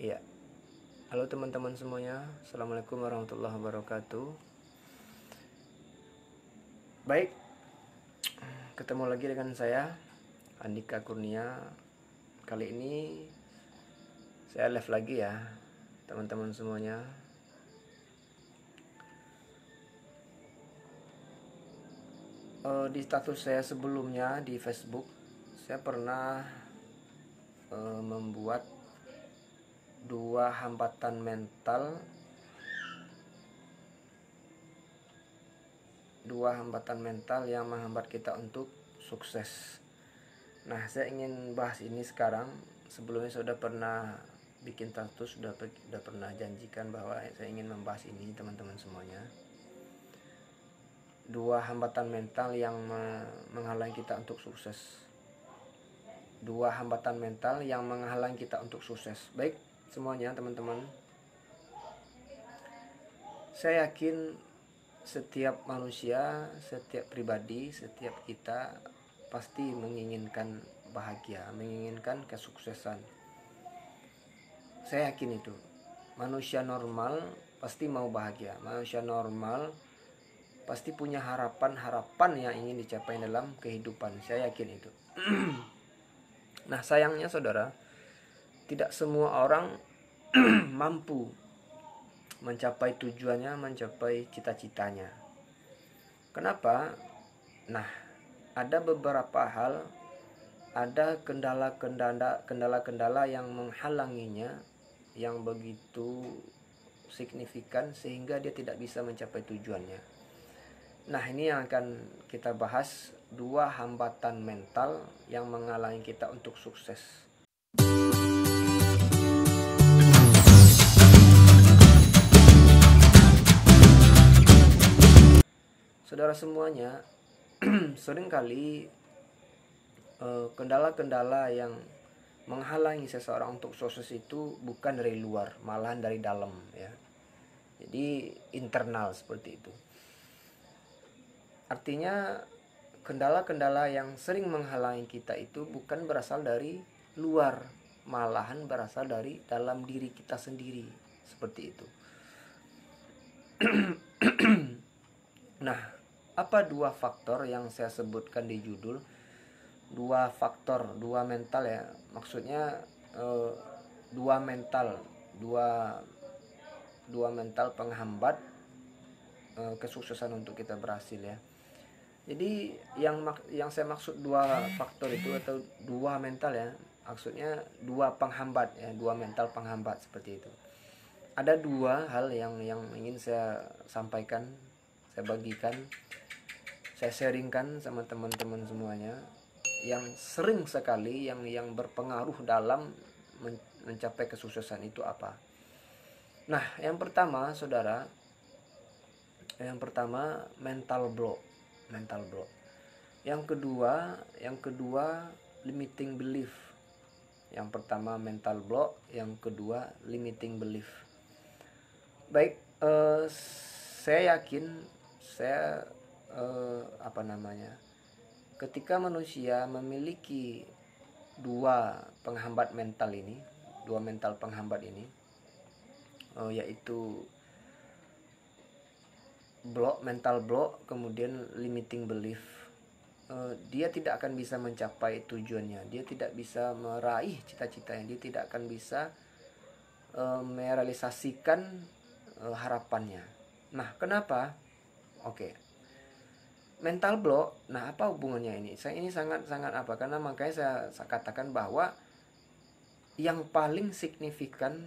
Iya, halo teman-teman semuanya. Assalamualaikum warahmatullahi wabarakatuh. Baik, ketemu lagi dengan saya Andika Kurnia. Kali ini saya live lagi ya teman-teman semuanya. Di status saya sebelumnya di Facebook, saya pernah membuat dua hambatan mental yang menghambat kita untuk sukses. Nah, saya ingin bahas ini sekarang. Sebelumnya saya sudah pernah bikin status, sudah pernah janjikan bahwa saya ingin membahas ini teman-teman semuanya. Dua hambatan mental yang menghalangi kita untuk sukses. Dua hambatan mental yang menghalangi kita untuk sukses. Baik semuanya teman-teman. Saya yakin setiap manusia, setiap pribadi, setiap kita pasti menginginkan bahagia, menginginkan kesuksesan. Saya yakin itu. Manusia normal pasti mau bahagia. Manusia normal pasti punya harapan-harapan yang ingin dicapai dalam kehidupan. Saya yakin itu. Nah, sayangnya saudara, tidak semua orang mampu mencapai tujuannya, mencapai cita-citanya. Kenapa? Nah, ada beberapa hal, ada kendala-kendala yang menghalanginya yang begitu signifikan sehingga dia tidak bisa mencapai tujuannya. Nah, ini yang akan kita bahas, dua hambatan mental yang menghalangi kita untuk sukses. Saudara semuanya, seringkali kendala-kendala yang menghalangi seseorang untuk sukses itu bukan dari luar, malahan dari dalam ya. Jadi internal seperti itu. Artinya kendala-kendala yang sering menghalangi kita itu bukan berasal dari luar, malahan berasal dari dalam diri kita sendiri, seperti itu. Nah, apa dua faktor yang saya sebutkan di judul? Dua faktor, dua mental ya. Maksudnya dua mental penghambat kesuksesan untuk kita berhasil ya. Jadi yang saya maksud dua faktor itu atau dua mental ya, maksudnya dua penghambat ya, dua mental penghambat seperti itu. Ada dua hal yang ingin saya sampaikan, saya bagikan, saya sharingkan sama teman-teman semuanya yang sering sekali yang berpengaruh dalam mencapai kesuksesan itu apa. Nah, yang pertama saudara, mental block. Yang kedua limiting belief. Yang pertama mental block, yang kedua limiting belief. Baik, saya yakin ketika manusia memiliki dua mental penghambat ini, yaitu mental block, kemudian limiting belief, dia tidak akan bisa mencapai tujuannya, dia tidak bisa meraih cita-citanya, dia tidak akan bisa merealisasikan harapannya. Nah, kenapa? Oke. Mental block, nah apa hubungannya ini? Ini sangat apa? Karena makanya saya katakan bahwa yang paling signifikan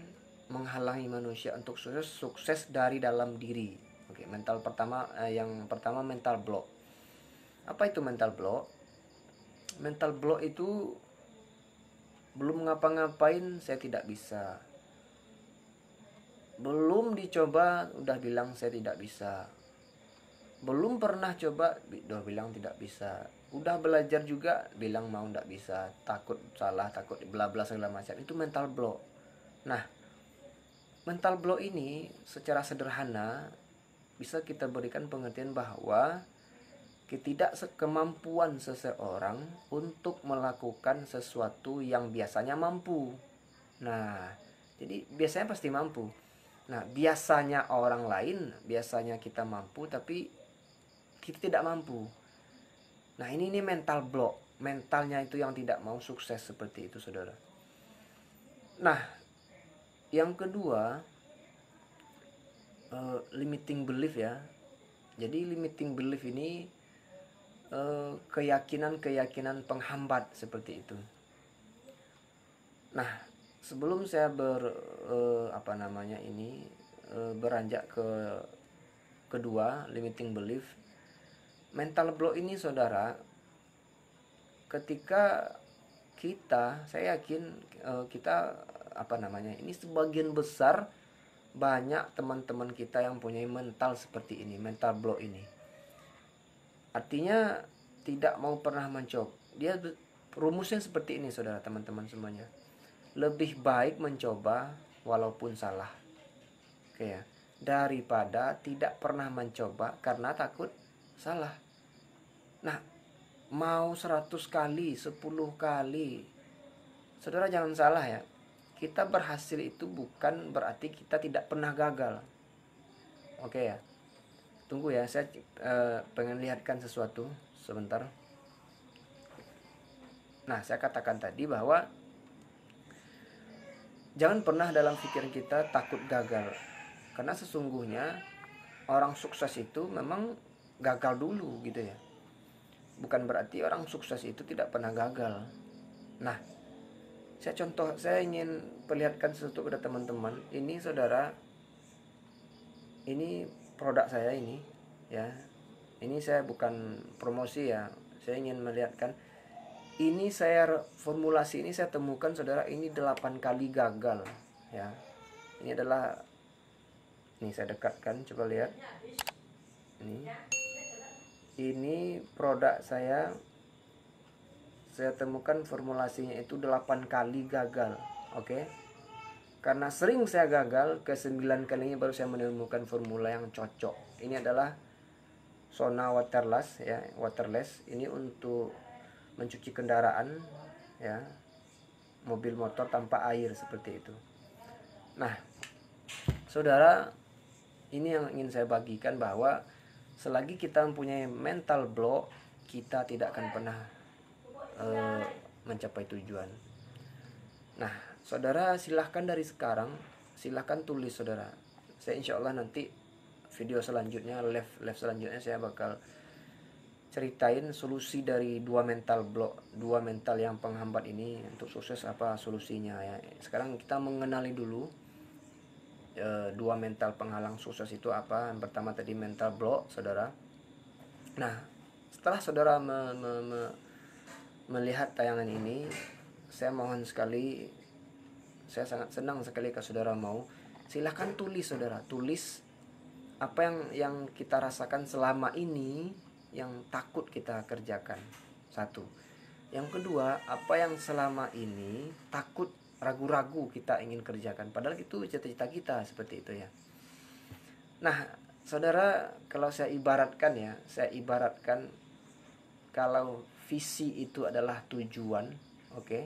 menghalangi manusia untuk sukses dari dalam diri. Oke, yang pertama mental block. Apa itu mental block? Mental block itu belum ngapa-ngapain saya tidak bisa. Belum dicoba udah bilang saya tidak bisa. Belum pernah coba udah bilang tidak bisa. Udah belajar juga bilang mau tidak bisa, takut salah, takut bla bla segala macam. Itu mental block. Nah, mental block ini secara sederhana bisa kita berikan pengertian bahwa kemampuan seseorang untuk melakukan sesuatu yang biasanya mampu. Nah, Jadi biasanya pasti mampu. Nah, biasanya orang lain, biasanya kita mampu tapi kita tidak mampu. Nah, ini mental block. Mentalnya itu yang tidak mau sukses seperti itu, saudara. Nah, yang kedua, limiting belief ya. Jadi limiting belief ini keyakinan-keyakinan penghambat seperti itu. Nah, sebelum saya beranjak ke kedua, limiting belief, mental block ini, saudara, ketika saya yakin ini sebagian besar banyak teman-teman kita yang punya mental seperti ini, mental block ini. Artinya tidak mau pernah mencoba. Dia rumusnya seperti ini, saudara, teman-teman semuanya. Lebih baik mencoba walaupun salah. Oke ya. Daripada tidak pernah mencoba karena takut salah. Nah, mau 100 kali, 10 kali, saudara jangan salah ya. Kita berhasil itu bukan berarti kita tidak pernah gagal. Oke ya. Tunggu ya, saya pengen lihatkan sesuatu sebentar. Nah, saya katakan tadi bahwa jangan pernah dalam pikiran kita takut gagal. Karena sesungguhnya orang sukses itu memang gagal dulu gitu ya. Bukan berarti orang sukses itu tidak pernah gagal. Nah, saya ingin perlihatkan sesuatu kepada teman-teman. Ini, saudara, ini produk saya ini ya. Ini saya bukan promosi ya. Saya ingin melihatkan. Ini formulasi ini saya temukan, saudara, ini 8 kali gagal ya. Ini saya dekatkan, coba lihat. Ini produk saya temukan formulasinya itu 8 kali gagal. Oke. Karena sering saya gagal, ke 9 kalinya baru saya menemukan formula yang cocok. Ini adalah Sona waterless ya, waterless. Ini untuk mencuci kendaraan ya, mobil motor tanpa air seperti itu. Nah, saudara, ini yang ingin saya bagikan, bahwa selagi kita mempunyai mental block, kita tidak akan pernah mencapai tujuan. Nah, saudara, silahkan dari sekarang, silahkan tulis, saudara. Saya insya Allah nanti video selanjutnya, live selanjutnya, saya bakal ceritain solusi dari dua mental block, dua mental yang penghambat ini untuk sukses, apa solusinya ya. Sekarang kita mengenali dulu dua mental penghalang sukses itu apa. Yang pertama tadi mental block, saudara. Nah, setelah saudara melihat tayangan ini, saya mohon sekali, saya sangat senang sekali kalau saudara mau, silahkan tulis, saudara. Tulis apa yang kita rasakan selama ini yang takut kita kerjakan. Satu. Yang kedua, apa yang selama ini takut, ragu-ragu kita ingin kerjakan, padahal itu cita-cita kita, seperti itu ya. Nah, saudara, kalau saya ibaratkan kalau visi itu adalah tujuan, oke?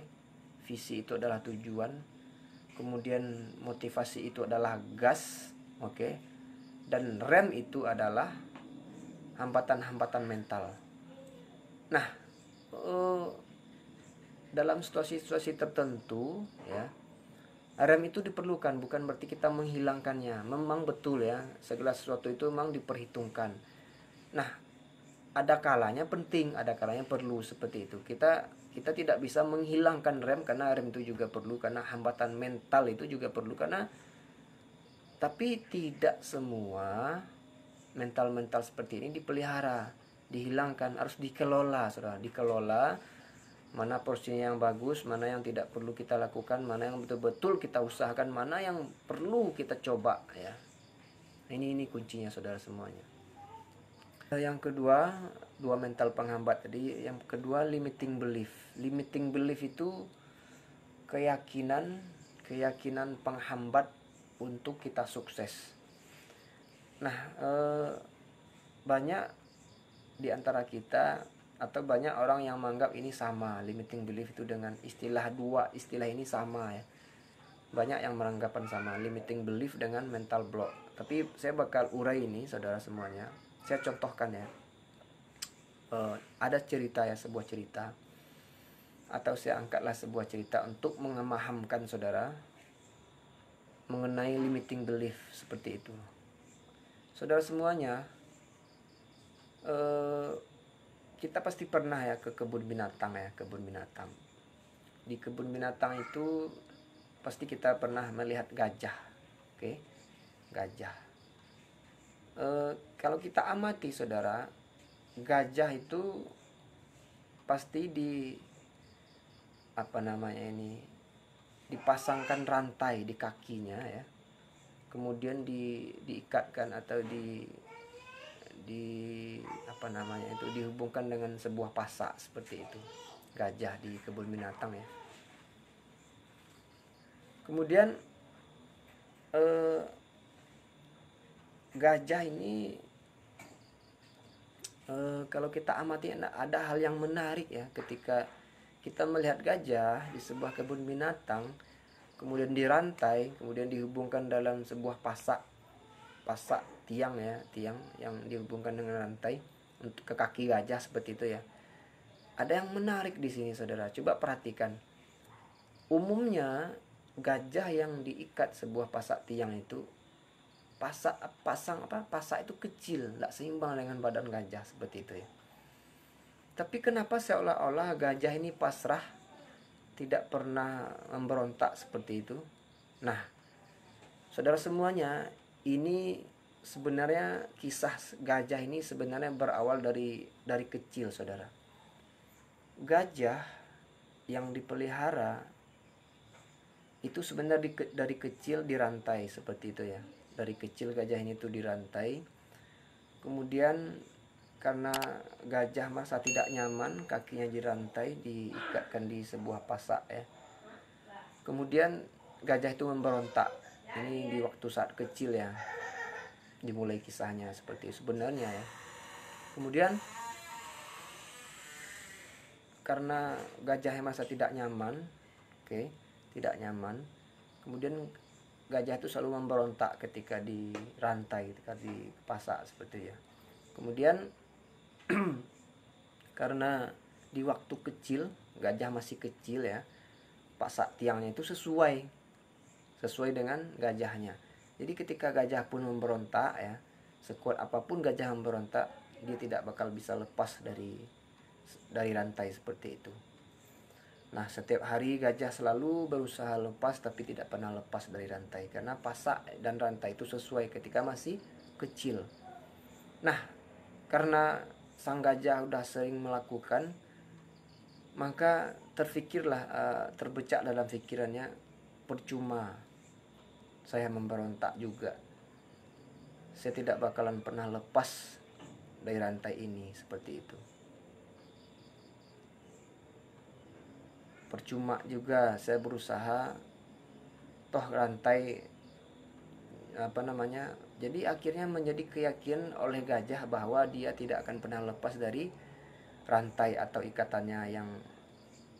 Visi itu adalah tujuan. Kemudian motivasi itu adalah gas, oke? Dan rem itu adalah hambatan-hambatan mental. Nah, dalam situasi-situasi tertentu ya, rem itu diperlukan, bukan berarti kita menghilangkannya. Memang betul ya, segala sesuatu itu memang diperhitungkan. Nah, ada kalanya penting, ada kalanya perlu, seperti itu. Kita tidak bisa menghilangkan rem, karena rem itu juga perlu, karena hambatan mental itu juga perlu, tapi tidak semua mental-mental seperti ini dipelihara, dihilangkan, harus dikelola, saudara. Dikelola, mana porsinya yang bagus, mana yang tidak perlu kita lakukan, mana yang betul-betul kita usahakan, mana yang perlu kita coba ya. Ini kuncinya, saudara semuanya. Yang kedua, dua mental penghambat tadi. Yang kedua, limiting belief. Limiting belief itu keyakinan penghambat untuk kita sukses. Nah, banyak di antara kita atau banyak orang yang menganggap ini sama, limiting belief itu dengan istilah ini sama ya. banyak yang beranggapan sama limiting belief dengan mental block. Tapi saya bakal urai ini saudara semuanya. Saya contohkan ya. Ada cerita ya, sebuah cerita, atau saya angkatlah sebuah cerita untuk memahamkan saudara mengenai limiting belief seperti itu. Saudara semuanya, kita pasti pernah ya ke kebun binatang ya, kebun binatang. Di kebun binatang itu pasti kita pernah melihat gajah, oke? Gajah. Kalau kita amati saudara, gajah itu pasti dipasangkan rantai di kakinya ya, kemudian diikatkan atau dihubungkan dengan sebuah pasak seperti itu, gajah di kebun binatang ya. Kemudian gajah ini kalau kita amati ada hal yang menarik ya, ketika kita melihat gajah di sebuah kebun binatang, kemudian dirantai, kemudian dihubungkan dalam sebuah pasak tiang ya, tiang yang dihubungkan dengan rantai untuk ke kaki gajah seperti itu ya. Ada yang menarik di sini saudara, coba perhatikan. Umumnya gajah yang diikat sebuah pasak tiang itu, pasak itu kecil, tidak seimbang dengan badan gajah seperti itu ya. Tapi kenapa seolah-olah gajah ini pasrah, tidak pernah memberontak seperti itu? Nah, saudara semuanya, ini sebenarnya kisah gajah ini sebenarnya berawal dari kecil saudara. Gajah yang dipelihara itu sebenarnya dari kecil dirantai seperti itu ya. Dari kecil gajah ini tuh dirantai. Kemudian karena gajah merasa tidak nyaman, kakinya dirantai, diikatkan di sebuah pasak ya. Kemudian gajah itu memberontak. Ini di waktu saat kecil ya, dimulai kisahnya seperti itu sebenarnya ya. Kemudian karena gajahnya merasa tidak nyaman, tidak nyaman, kemudian gajah itu selalu memberontak ketika dirantai, ketika dipasak seperti itu ya. Kemudian karena di waktu kecil, gajah masih kecil ya, pasak tiangnya itu sesuai dengan gajahnya. Jadi ketika gajah pun memberontak ya, sekuat apapun gajah memberontak, dia tidak bakal bisa lepas dari rantai seperti itu. Nah, setiap hari gajah selalu berusaha lepas tapi tidak pernah lepas dari rantai, karena pasak dan rantai itu sesuai ketika masih kecil. Nah, karena sang gajah udah sering melakukan, maka terbecak dalam pikirannya, percuma saya memberontak juga, saya tidak bakalan pernah lepas dari rantai ini seperti itu. Percuma juga saya berusaha, toh rantai jadi akhirnya menjadi keyakinan oleh gajah bahwa dia tidak akan pernah lepas dari rantai atau ikatannya yang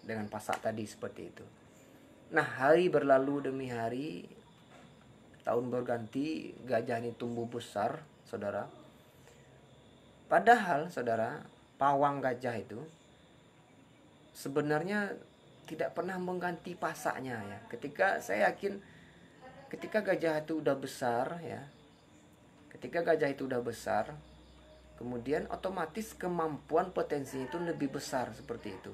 dengan pasak tadi seperti itu. Nah, hari berlalu demi hari, tahun berganti, gajah ini tumbuh besar saudara. Padahal saudara, pawang gajah itu sebenarnya tidak pernah mengganti pasaknya ya. Saya yakin ketika gajah itu udah besar ya, kemudian otomatis kemampuan potensi itu lebih besar seperti itu.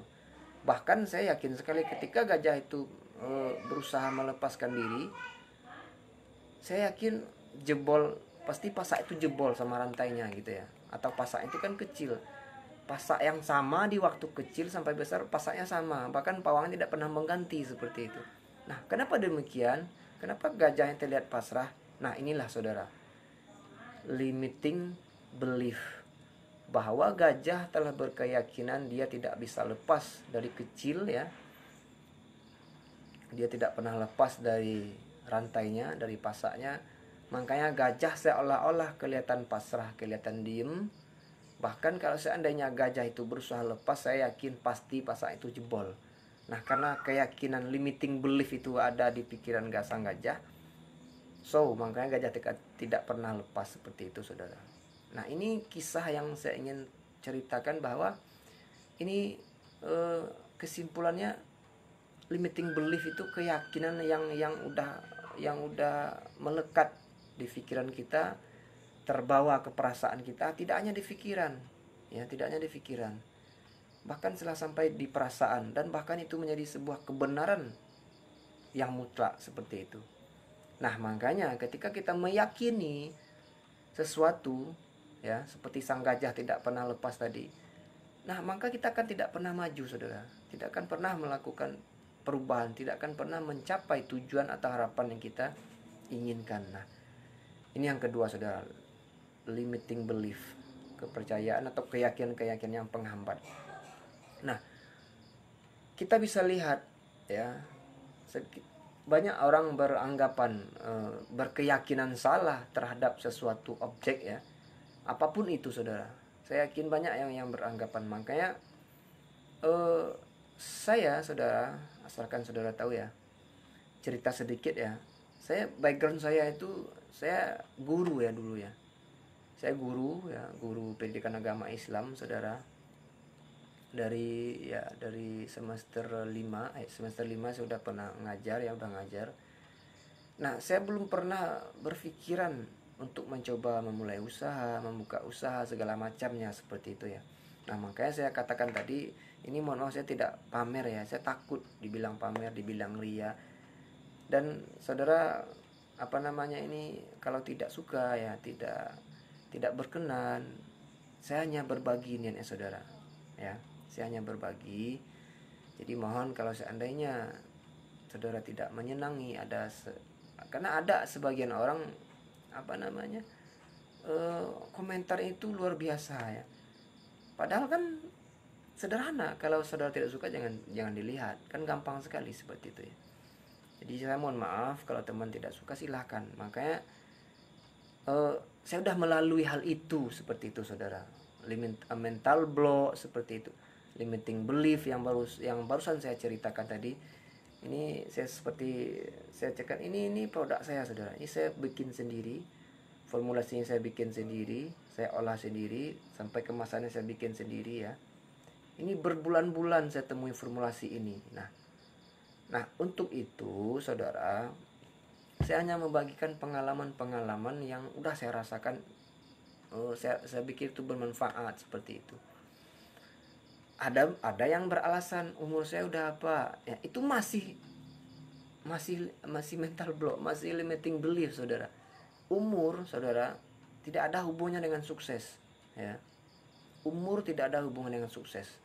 Bahkan saya yakin sekali ketika gajah itu berusaha melepaskan diri, saya yakin pasti pasak itu jebol sama rantainya gitu ya. Atau pasak itu kan kecil, pasak yang sama di waktu kecil sampai besar pasaknya sama, bahkan pawang tidak pernah mengganti seperti itu. Nah, kenapa demikian? Kenapa gajah yang terlihat pasrah? Nah, inilah saudara, limiting belief, bahwa gajah telah berkeyakinan dia tidak bisa lepas dari kecil ya, dia tidak pernah lepas dari rantainya, dari pasaknya. Makanya gajah seolah-olah kelihatan pasrah, kelihatan diem. Bahkan kalau seandainya gajah itu berusaha lepas, saya yakin pasti pasak itu jebol. Nah, karena keyakinan limiting belief itu ada di pikiran sang gajah, so makanya gajah tidak pernah lepas seperti itu, saudara. Nah, ini kisah yang saya ingin ceritakan bahwa ini kesimpulannya limiting belief itu keyakinan yang udah melekat di pikiran kita, terbawa ke perasaan kita, tidak hanya di pikiran, ya, tidak hanya di pikiran, bahkan setelah sampai di perasaan, dan bahkan itu menjadi sebuah kebenaran yang mutlak seperti itu. Nah, makanya ketika kita meyakini sesuatu, ya, seperti sang gajah tidak pernah lepas tadi, nah maka kita akan tidak pernah maju, saudara, tidak akan pernah melakukan perubahan, tidak akan pernah mencapai tujuan atau harapan yang kita inginkan. Nah, ini yang kedua, saudara, limiting belief, kepercayaan atau keyakinan-keyakinan yang penghambat. Nah, kita bisa lihat, ya, banyak orang beranggapan berkeyakinan salah terhadap sesuatu objek, ya, apapun itu, saudara. Saya yakin banyak yang beranggapan. Makanya saya, saudara, asalkan saudara tahu, ya, cerita sedikit, ya. Saya, background saya itu, saya guru, ya, dulu, ya. Saya guru, ya, guru pendidikan agama Islam, saudara. Dari semester 5 saya udah pernah ngajar, ya, udah ngajar. Nah, saya belum pernah berpikiran untuk mencoba memulai usaha, membuka usaha segala macamnya seperti itu, ya. Nah, makanya saya katakan tadi, ini mohon maaf saya tidak pamer, ya. Saya takut dibilang pamer, dibilang ria. Dan saudara, apa namanya ini, kalau tidak suka, ya, tidak berkenan, saya hanya berbagi niatnya, saudara, ya. Saya hanya berbagi. Jadi mohon kalau seandainya saudara tidak menyenangi, karena ada sebagian orang, apa namanya, komentar itu luar biasa, ya. Padahal kan sederhana, kalau saudara tidak suka jangan dilihat, kan gampang sekali seperti itu, ya. Jadi saya mohon maaf kalau teman tidak suka, silahkan. Makanya saya sudah melalui hal itu seperti itu, saudara. Mental block seperti itu, limiting belief yang barusan saya ceritakan tadi. Ini saya cekkan, ini produk saya, saudara. Ini saya bikin sendiri, formulasinya saya bikin sendiri, saya olah sendiri, sampai kemasannya saya bikin sendiri, ya. Ini berbulan-bulan saya temui formulasi ini. Nah, untuk itu, saudara, saya hanya membagikan pengalaman-pengalaman yang udah saya rasakan. Saya pikir itu bermanfaat seperti itu. Ada yang beralasan umur saya udah apa, ya, itu masih mental block, masih limiting belief, saudara. Umur, saudara, tidak ada hubungannya dengan sukses, ya. Umur tidak ada hubungan dengan sukses.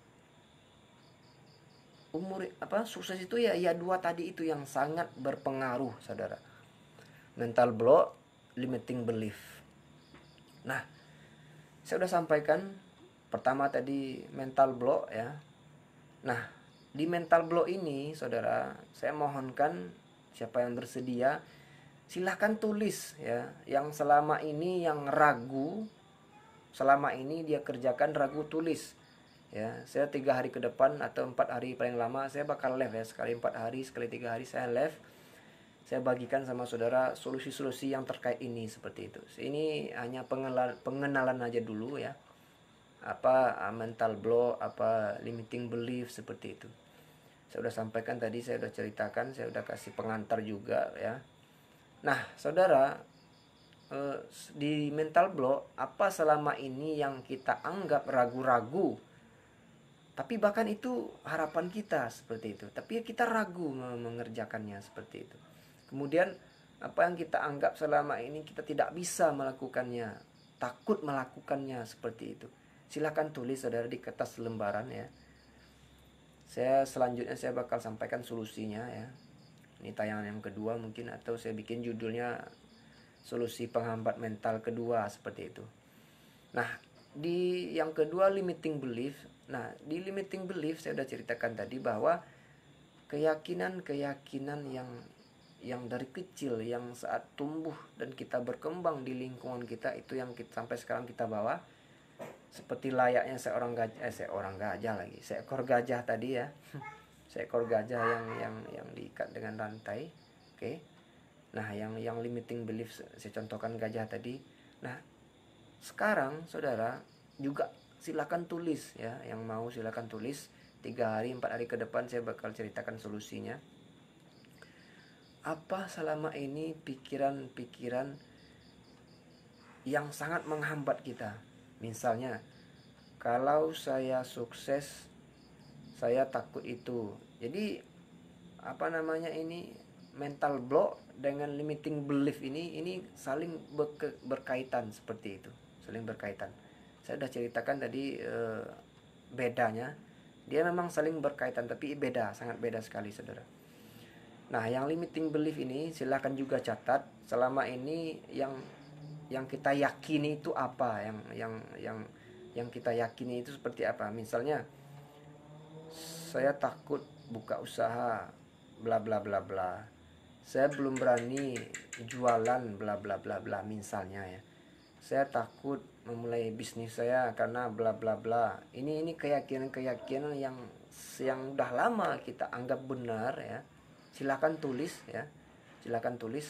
Sukses itu ya dua tadi itu yang sangat berpengaruh, saudara. Mental block, limiting belief. Nah, saya udah sampaikan pertama tadi mental block, ya. Nah, di mental block ini, saudara, saya mohonkan siapa yang bersedia silahkan tulis, ya, yang selama ini yang ragu, selama ini dia kerjakan ragu, tulis, ya. Saya 3 hari ke depan atau 4 hari paling lama saya bakal live, ya, sekali 4 hari, sekali 3 hari saya live. Saya bagikan sama saudara solusi-solusi yang terkait ini seperti itu. Ini hanya pengenalan aja dulu, ya. Apa mental block, apa limiting belief seperti itu. Saya udah sampaikan tadi, saya udah ceritakan, saya udah kasih pengantar juga, ya. Nah, saudara, di mental block, apa selama ini yang kita anggap ragu-ragu, tapi bahkan itu harapan kita seperti itu, tapi kita ragu mengerjakannya seperti itu. Kemudian apa yang kita anggap selama ini kita tidak bisa melakukannya, takut melakukannya seperti itu. Silahkan tulis, saudara, di kertas lembaran, ya. Selanjutnya saya bakal sampaikan solusinya, ya. Ini tayangan yang kedua mungkin, atau saya bikin judulnya solusi penghambat mental kedua seperti itu. Nah, di yang kedua limiting belief. Nah, di limiting belief saya sudah ceritakan tadi bahwa keyakinan-keyakinan yang dari kecil, yang saat tumbuh dan kita berkembang di lingkungan kita, itu yang sampai sekarang kita bawa. Seperti layaknya seekor gajah tadi, ya. seekor gajah yang diikat dengan rantai. Oke. Nah, yang limiting belief saya contohkan gajah tadi. Nah, sekarang saudara juga silakan tulis ya, yang mau silakan tulis 3 hari 4 hari ke depan saya bakal ceritakan solusinya. Apa selama ini pikiran-pikiran yang sangat menghambat kita? Misalnya, kalau saya sukses, saya takut itu. Jadi apa namanya ini, mental block dengan limiting belief ini saling berkaitan seperti itu, saling berkaitan. Saya sudah ceritakan tadi bedanya. Dia memang saling berkaitan tapi beda, sangat beda sekali saudara. Nah, yang limiting belief ini silakan juga catat selama ini yang kita yakini itu apa, yang kita yakini itu seperti apa. Misalnya, saya takut buka usaha bla bla bla bla. Saya belum berani jualan bla bla bla bla misalnya ya. Saya takut memulai bisnis saya karena bla bla bla. Ini keyakinan-keyakinan yang udah lama kita anggap benar ya. Silakan tulis ya. Silakan tulis.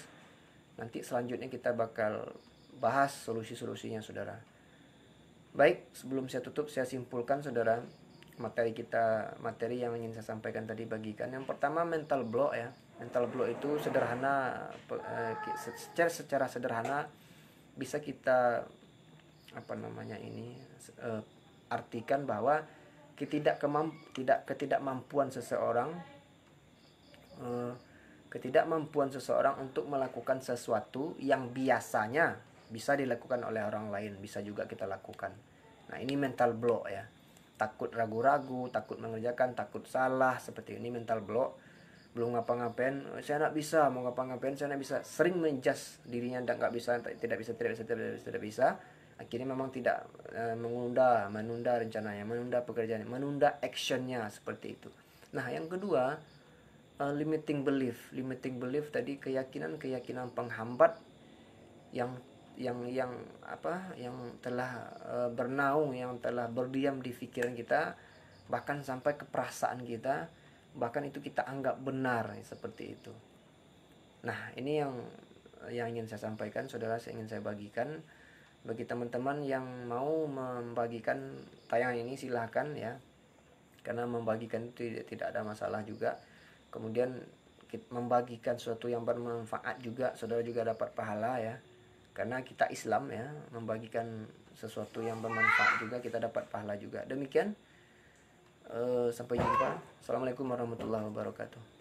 Nanti selanjutnya kita bakal bahas solusi-solusinya saudara. Baik, sebelum saya tutup saya simpulkan saudara materi yang ingin saya sampaikan tadi bagikan. Yang pertama, mental block ya. Mental block itu sederhana, secara sederhana bisa kita artikan bahwa ketidakmampuan seseorang untuk melakukan sesuatu yang biasanya bisa dilakukan oleh orang lain, bisa juga kita lakukan. Nah, ini mental block ya. Takut ragu-ragu, takut mengerjakan, takut salah, seperti ini mental block. Belum ngapa-ngapain, saya tidak bisa, mau ngapa-ngapain saya tidak bisa, sering menjudge dirinya tidak bisa. Akhirnya memang tidak menunda rencananya, menunda pekerjaan, menunda actionnya, seperti itu. Nah, yang kedua, limiting belief tadi keyakinan penghambat yang telah bernaung, yang telah berdiam di pikiran kita, bahkan sampai ke perasaan kita, bahkan itu kita anggap benar, seperti itu. Nah, ini yang ingin saya sampaikan saudara, ingin saya bagikan. Bagi teman-teman yang mau membagikan tayangan ini silahkan ya, karena membagikan itu tidak ada masalah juga. Kemudian membagikan sesuatu yang bermanfaat juga, saudara juga dapat pahala ya, karena kita Islam ya, membagikan sesuatu yang bermanfaat juga kita dapat pahala juga. Demikian, sampai jumpa. Assalamualaikum warahmatullahi wabarakatuh.